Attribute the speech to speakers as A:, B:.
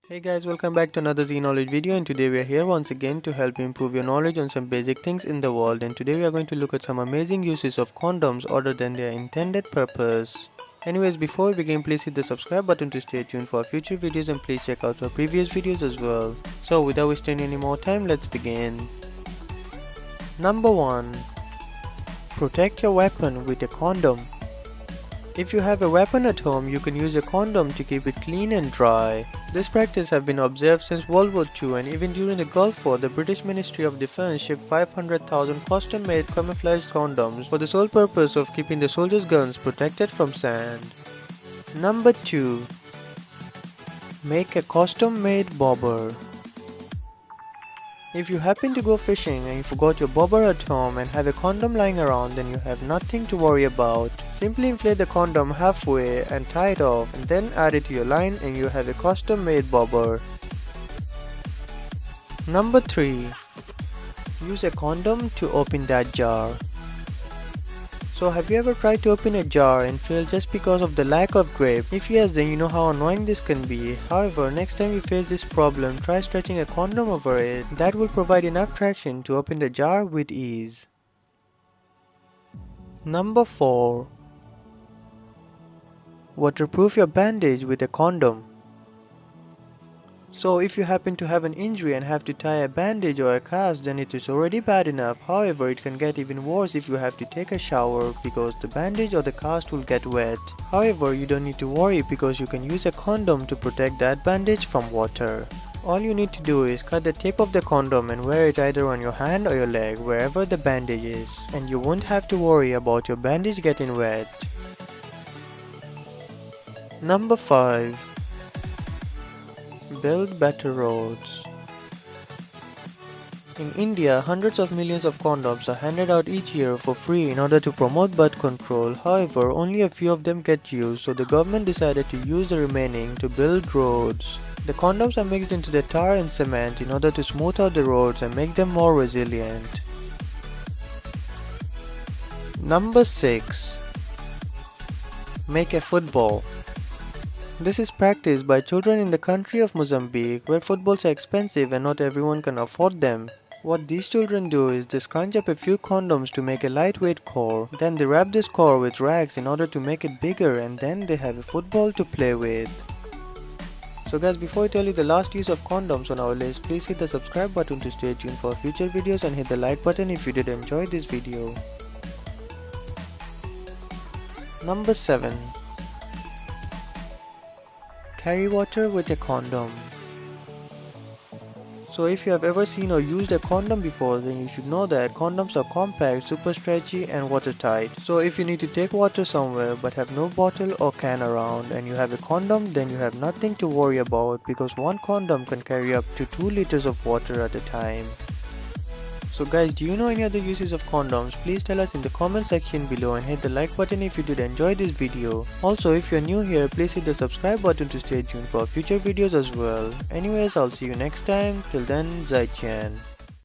A: Hey guys, welcome back to another Zeeknowledge video, and today we are here once again to help you improve your knowledge on some basic things in the world. And today we are going to look at some amazing uses of condoms other than their intended purpose. Anyways, before we begin, please hit the subscribe button to stay tuned for future videos, and please check out our previous videos as well. So without wasting any more time, let's begin. Number 1. Protect your weapon with a condom. If you have a weapon at home, you can use a condom to keep it clean and dry. This practice has been observed since World War II, and even during the Gulf War, the British Ministry of Defense shipped 500,000 custom-made camouflaged condoms for the sole purpose of keeping the soldiers' guns protected from sand. Number 2. Make a custom-made bobber. If you happen to go fishing and you forgot your bobber at home and have a condom lying around, then you have nothing to worry about. Simply inflate the condom halfway and tie it off, and then add it to your line and you have a custom made bobber. Number 3. Use a condom to open that jar. So have you ever tried to open a jar and failed just because of the lack of grip? If yes, then you know how annoying this can be. However, next time you face this problem, try stretching a condom over it. That will provide enough traction to open the jar with ease. Number 4. Waterproof your bandage with a condom. So if you happen to have an injury and have to tie a bandage or a cast, then it is already bad enough. However, it can get even worse if you have to take a shower because the bandage or the cast will get wet. However, you don't need to worry because you can use a condom to protect that bandage from water. All you need to do is cut the tip of the condom and wear it either on your hand or your leg, wherever the bandage is, and you won't have to worry about your bandage getting wet. Number 5. Build better roads. In India, hundreds of millions of condoms are handed out each year for free in order to promote birth control. However, only a few of them get used, so the government decided to use the remaining to build roads. The condoms are mixed into the tar and cement in order to smooth out the roads and make them more resilient. Number 6. Make a football. This is practiced by children in the country of Mozambique, where footballs are expensive and not everyone can afford them. What these children do is they scrunch up a few condoms to make a lightweight core. Then they wrap this core with rags in order to make it bigger, and then they have a football to play with. So guys, before I tell you the last use of condoms on our list, please hit the subscribe button to stay tuned for future videos, and hit the like button if you did enjoy this video. Number 7. Carry water with a condom. So if you have ever seen or used a condom before, then you should know that condoms are compact, super stretchy and watertight. So if you need to take water somewhere but have no bottle or can around and you have a condom, then you have nothing to worry about because one condom can carry up to 2 liters of water at a time. So guys, do you know any other uses of condoms? Please tell us in the comment section below, and hit the like button if you did enjoy this video. Also, if you are new here, please hit the subscribe button to stay tuned for future videos as well. Anyways, I'll see you next time. Till then, Zai Chan.